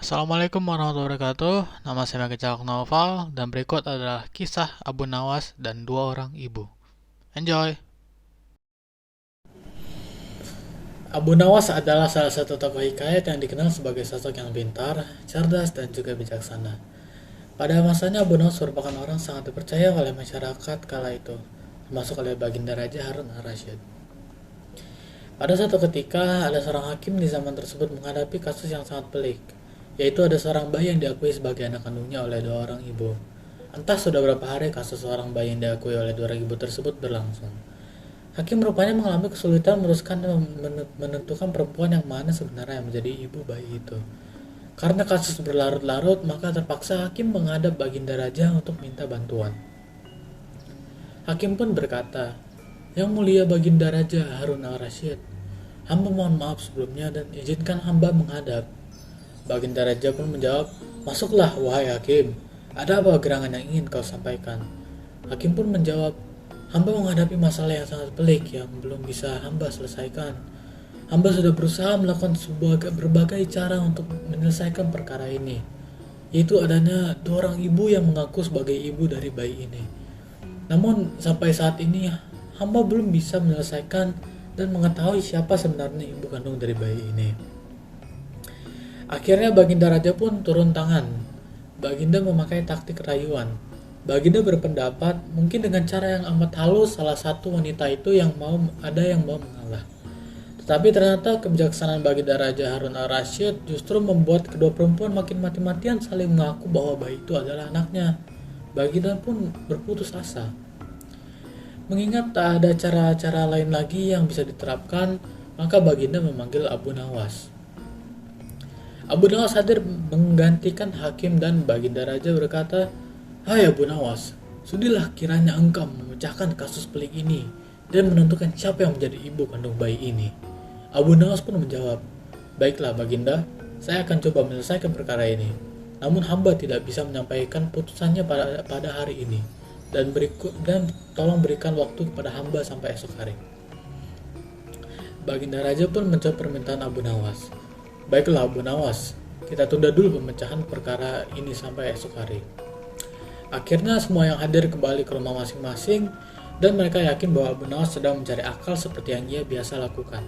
Assalamualaikum warahmatullahi wabarakatuh. Nama saya Megacak Noval dan berikut adalah kisah Abu Nawas dan dua orang ibu. Enjoy! Abu Nawas adalah salah satu tokoh hikayat yang dikenal sebagai sosok yang pintar, cerdas, dan juga bijaksana. Pada masanya Abu Nawas merupakan orang sangat dipercaya oleh masyarakat kala itu, termasuk oleh Baginda Raja Harun al-Rasyid. Pada suatu ketika, ada seorang hakim di zaman tersebut menghadapi kasus yang sangat pelik, yaitu ada seorang bayi yang diakui sebagai anak kandungnya oleh dua orang ibu. Entah sudah berapa hari kasus seorang bayi yang diakui oleh dua orang ibu tersebut berlangsung. Hakim rupanya mengalami kesulitan meneruskan dan menentukan perempuan yang mana sebenarnya yang menjadi ibu bayi itu. Karena kasus berlarut-larut, maka terpaksa hakim menghadap Baginda Raja untuk minta bantuan. Hakim pun berkata, "Yang mulia Baginda Raja Harun al-Rasyid, hamba mohon maaf sebelumnya dan izinkan hamba menghadap." Baginda Raja pun menjawab, "Masuklah wahai hakim, ada apa gerangan yang ingin kau sampaikan?" Hakim pun menjawab, "Hamba menghadapi masalah yang sangat pelik yang belum bisa hamba selesaikan. Hamba sudah berusaha melakukan berbagai cara untuk menyelesaikan perkara ini, yaitu adanya dua orang ibu yang mengaku sebagai ibu dari bayi ini. Namun sampai saat ini hamba belum bisa menyelesaikan dan mengetahui siapa sebenarnya ibu kandung dari bayi ini." Akhirnya Baginda Raja pun turun tangan. Baginda memakai taktik rayuan. Baginda berpendapat mungkin dengan cara yang amat halus salah satu wanita itu yang mau mengalah. Tetapi ternyata kebijaksanaan Baginda Raja Harun al-Rasyid justru membuat kedua perempuan makin mati-matian saling mengaku bahwa bayi itu adalah anaknya. Baginda pun berputus asa. Mengingat tak ada cara-cara lain lagi yang bisa diterapkan, maka Baginda memanggil Abu Nawas. Abu Nawas hadir menggantikan hakim dan Baginda Raja berkata, "Hai Abu Nawas, sudilah kiranya engkau memecahkan kasus pelik ini dan menentukan siapa yang menjadi ibu kandung bayi ini." Abu Nawas pun menjawab, "Baiklah Baginda, saya akan coba menyelesaikan perkara ini. Namun hamba tidak bisa menyampaikan putusannya pada hari ini dan tolong berikan waktu kepada hamba sampai esok hari." Baginda Raja pun menjawab permintaan Abu Nawas. "Baiklah Abu Nawas, kita tunda dulu pemecahan perkara ini sampai esok hari." Akhirnya semua yang hadir kembali ke rumah masing-masing dan mereka yakin bahwa Abu Nawas sedang mencari akal seperti yang ia biasa lakukan.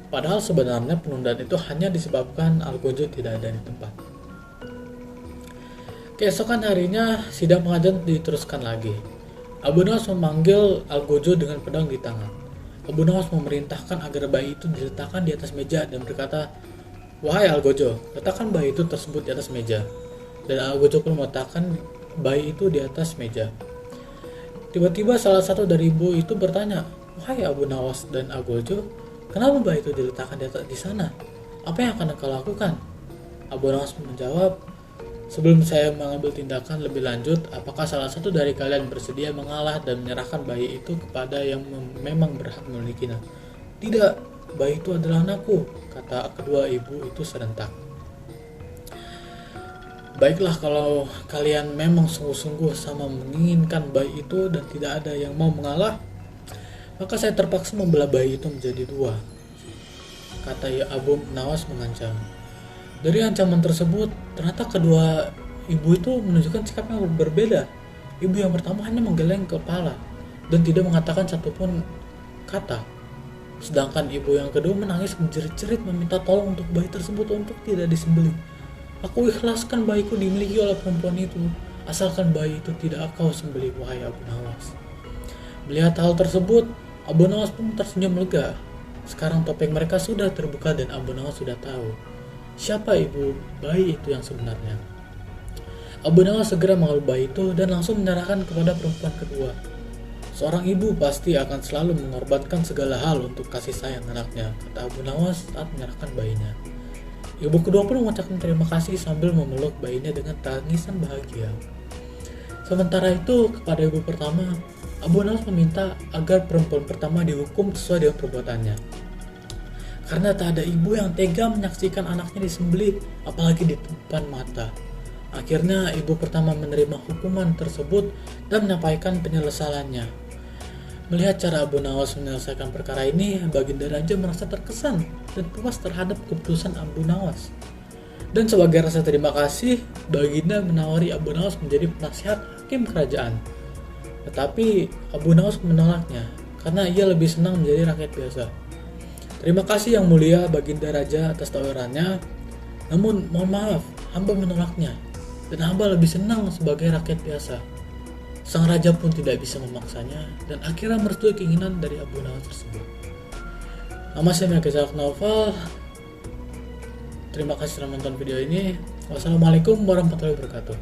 Padahal sebenarnya penundaan itu hanya disebabkan Al-Gojo tidak ada di tempat. Keesokan harinya sidang pengadilan diteruskan lagi. Abu Nawas memanggil Al-Gojo dengan pedang di tangan. Abu Nawas memerintahkan agar bayi itu diletakkan di atas meja dan berkata, "Wahai Al-Gojo, letakkan bayi itu tersebut di atas meja." Dan Al-Gojo pun meletakkan bayi itu di atas meja. Tiba-tiba salah satu dari ibu itu bertanya, "Wahai Abu Nawas dan Al-Gojo, kenapa bayi itu diletakkan di sana? Apa yang akan kau lakukan?" Abu Nawas pun menjawab, "Sebelum saya mengambil tindakan lebih lanjut, apakah salah satu dari kalian bersedia mengalah dan menyerahkan bayi itu kepada yang memang berhak memilikinya?" "Tidak, bayi itu adalah anakku," kata kedua ibu itu serentak. "Baiklah, kalau kalian memang sungguh-sungguh sama menginginkan bayi itu dan tidak ada yang mau mengalah, maka saya terpaksa membelah bayi itu menjadi dua," kata Abu Nawas mengancam. Dari ancaman tersebut, ternyata kedua ibu itu menunjukkan sikap yang berbeda. Ibu yang pertama hanya menggeleng kepala dan tidak mengatakan satupun kata. Sedangkan ibu yang kedua menangis menjerit-jerit meminta tolong untuk bayi tersebut untuk tidak disembelih. "Aku ikhlaskan bayiku dimiliki oleh perempuan itu, asalkan bayi itu tidak kau sembelih, wahai Abu Nawas." Melihat hal tersebut, Abu Nawas pun tersenyum lega. Sekarang topeng mereka sudah terbuka dan Abu Nawas sudah tahu siapa ibu bayi itu yang sebenarnya. Abu Nawas segera mengambil bayi itu dan langsung menyerahkan kepada perempuan kedua. "Seorang ibu pasti akan selalu mengorbankan segala hal untuk kasih sayang anaknya," kata Abu Nawas saat menyerahkan bayinya. Ibu kedua pun mengucapkan terima kasih sambil memeluk bayinya dengan tangisan bahagia. Sementara itu, kepada ibu pertama, Abu Nawas meminta agar perempuan pertama dihukum sesuai dengan perbuatannya. Karena tak ada ibu yang tega menyaksikan anaknya disembelih, apalagi di depan mata. Akhirnya ibu pertama menerima hukuman tersebut dan menyampaikan penyesalannya. Melihat cara Abu Nawas menyelesaikan perkara ini, Baginda Raja merasa terkesan dan puas terhadap keputusan Abu Nawas. Dan sebagai rasa terima kasih, Baginda menawari Abu Nawas menjadi penasihat hakim kerajaan. Tetapi Abu Nawas menolaknya karena ia lebih senang menjadi rakyat biasa. Terima kasih yang mulia Baginda Raja atas tawarannya. Namun mohon maaf, hamba menolaknya dan hamba lebih senang sebagai rakyat biasa. Sang raja pun tidak bisa memaksanya dan akhirnya merestui keinginan dari Abu Nawas tersebut. Nama saya Megazak Naufal. Terima kasih telah menonton video ini. Wassalamualaikum warahmatullahi wabarakatuh.